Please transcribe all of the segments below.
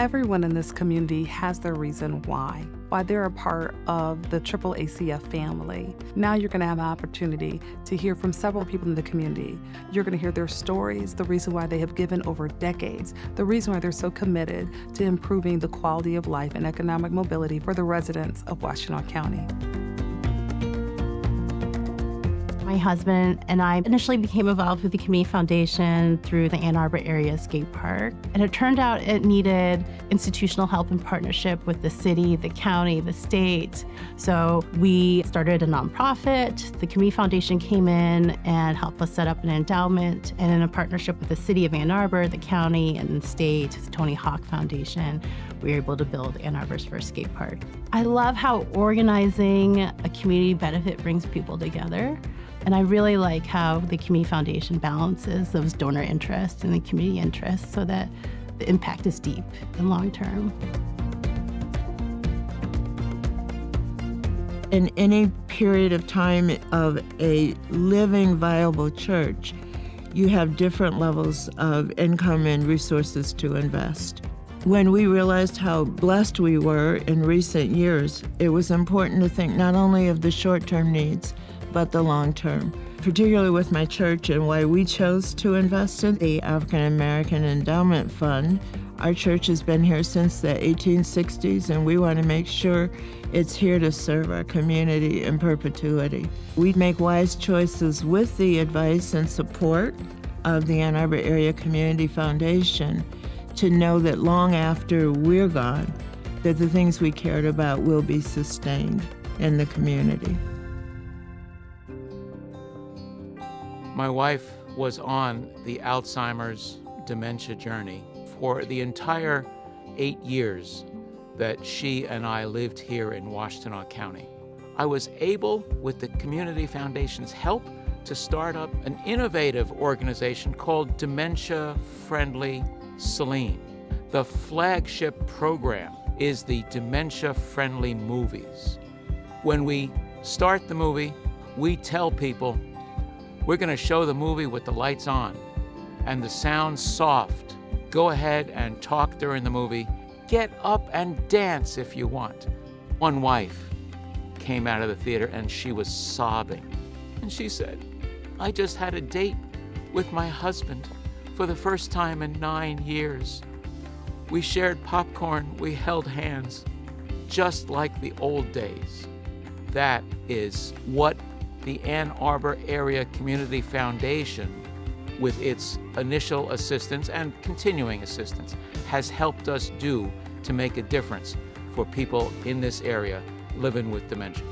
Everyone in this community has their reason why they're a part of the AAACF family. Now you're gonna have an opportunity to hear from several people in the community. You're gonna hear their stories, the reason why they have given over decades, the reason why they're so committed to improving the quality of life and economic mobility for the residents of Washtenaw County. My husband and I initially became involved with the Community Foundation through the Ann Arbor Area Skate Park. And it turned out it needed institutional help and partnership with the city, the county, the state. So we started a nonprofit. The Community Foundation came in and helped us set up an endowment. And in a partnership with the city of Ann Arbor, the county, and the state, the Tony Hawk Foundation, we were able to build Ann Arbor's first skate park. I love how organizing a community benefit brings people together. And I really like how the Community Foundation balances those donor interests and the community interests so that the impact is deep and long-term. In any period of time of a living, viable church, you have different levels of income and resources to invest. When we realized how blessed we were in recent years, it was important to think not only of the short-term needs, but the long term, particularly with my church and why we chose to invest in the African American Endowment Fund. Our church has been here since the 1860s, and we want to make sure it's here to serve our community in perpetuity. We make wise choices with the advice and support of the Ann Arbor Area Community Foundation to know that long after we're gone, that the things we cared about will be sustained in the community. My wife was on the Alzheimer's dementia journey for the entire 8 years that she and I lived here in Washtenaw County. I was able, with the Community Foundation's help, to start up an innovative organization called Dementia Friendly Celine. The flagship program is the Dementia Friendly Movies. When we start the movie, we tell people, we're going to show the movie with the lights on and the sound soft. Go ahead and talk during the movie. Get up and dance if you want. One wife came out of the theater and she was sobbing. And she said, I just had a date with my husband for the first time in 9 years. We shared popcorn, we held hands, just like the old days. That is what the Ann Arbor Area Community Foundation, with its initial assistance and continuing assistance, has helped us do to make a difference for people in this area living with dementia.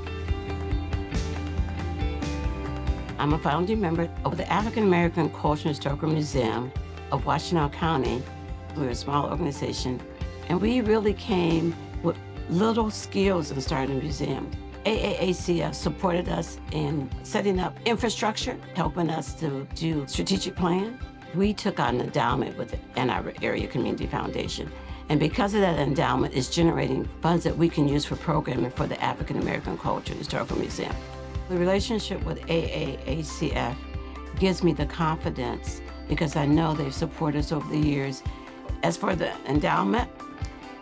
I'm a founding member of the African American Cultural and Historical Museum of Washtenaw County. We're a small organization, and we really came with little skills in starting a museum. AAACF supported us in setting up infrastructure, helping us to do strategic plan. We took on an endowment with the Ann Arbor Area Community Foundation. And because of that endowment, it's generating funds that we can use for programming for the African American Culture and Historical Museum. The relationship with AAACF gives me the confidence because I know they've supported us over the years. As for the endowment,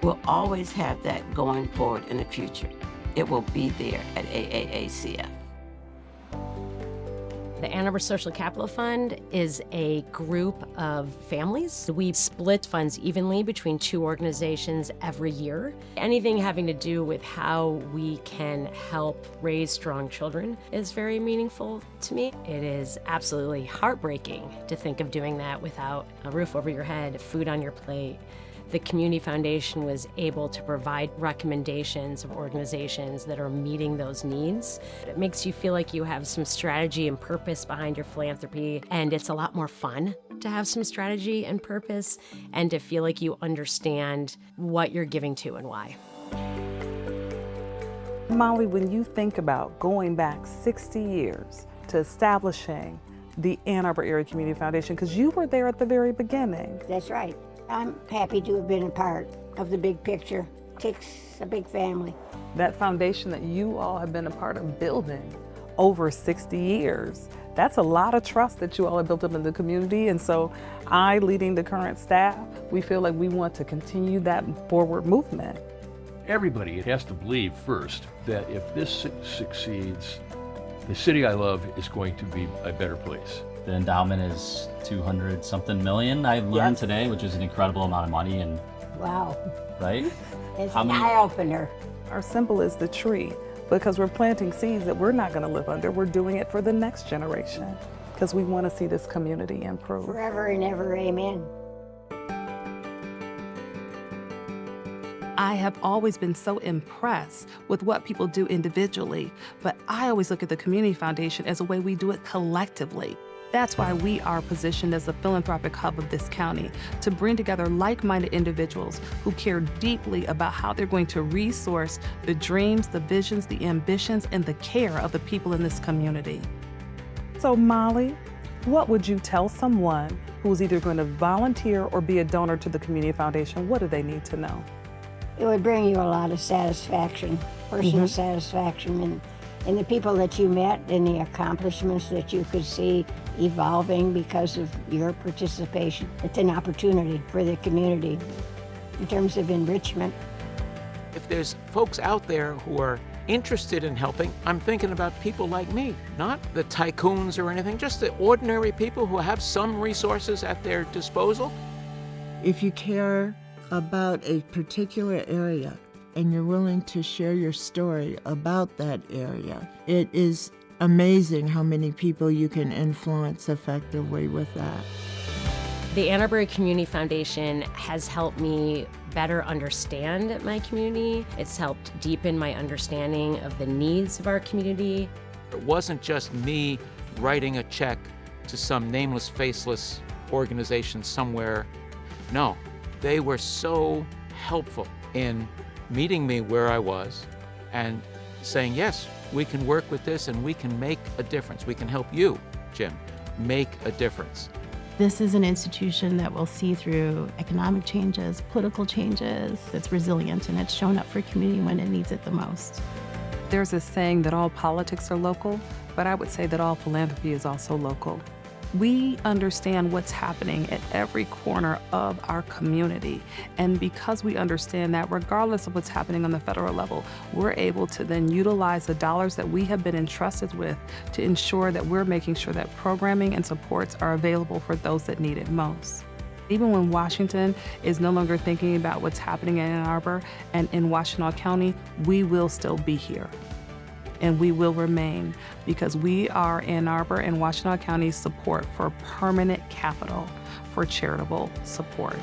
we'll always have that going forward in the future. It will be there at AAACF. The Ann Arbor Social Capital Fund is a group of families. We split funds evenly between 2 organizations every year. Anything having to do with how we can help raise strong children is very meaningful to me. It is absolutely heartbreaking to think of doing that without a roof over your head, food on your plate. The Community Foundation was able to provide recommendations of organizations that are meeting those needs. It makes you feel like you have some strategy and purpose behind your philanthropy, and it's a lot more fun to have some strategy and purpose and to feel like you understand what you're giving to and why. Molly, when you think about going back 60 years to establishing the Ann Arbor Area Community Foundation, because you were there at the very beginning. That's right. I'm happy to have been a part of the big picture. It takes a big family. That foundation that you all have been a part of building over 60 years, That's a lot of trust that you all have built up in the community. And so I, leading the current staff, we feel like we want to continue that forward movement. Everybody has to believe first that if this succeeds, the city I love is going to be a better place. The endowment is 200 something million, I learned today, which is an incredible amount of money. And Wow. right? It's an eye-opener. Our symbol is the tree because we're planting seeds that we're not going to live under. We're doing it for the next generation because we want to see this community improve. Forever and ever, amen. I have always been so impressed with what people do individually, but I always look at the Community Foundation as a way we do it collectively. That's why we are positioned as the philanthropic hub of this county, to bring together like-minded individuals who care deeply about how they're going to resource the dreams, the visions, the ambitions, and the care of the people in this community. So Molly, what would you tell someone who's either going to volunteer or be a donor to the Community Foundation? What do they need to know? It would bring you a lot of satisfaction, personal satisfaction, and the people that you met and the accomplishments that you could see evolving because of your participation. It's an opportunity for the community in terms of enrichment. If there's folks out there who are interested in helping, I'm thinking about people like me, not the tycoons or anything, just the ordinary people who have some resources at their disposal. If you care about a particular area and you're willing to share your story about that area, it is amazing how many people you can influence effectively with that. The Ann Arbor Community Foundation has helped me better understand my community. It's helped deepen my understanding of the needs of our community. It wasn't just me writing a check to some nameless, faceless organization somewhere. No, they were so helpful in meeting me where I was and saying, yes, we can work with this and we can make a difference. We can help you, Jim, make a difference. This is an institution that will see through economic changes, political changes. It's resilient and it's shown up for community when it needs it the most. There's a saying that all politics are local, but I would say that all philanthropy is also local. We understand what's happening at every corner of our community. And because we understand that, regardless of what's happening on the federal level, we're able to then utilize the dollars that we have been entrusted with to ensure that we're making sure that programming and supports are available for those that need it most. Even when Washington is no longer thinking about what's happening in Ann Arbor and in Washtenaw County, we will still be here. And we will remain because we are Ann Arbor and Washtenaw County's support for permanent capital for charitable support.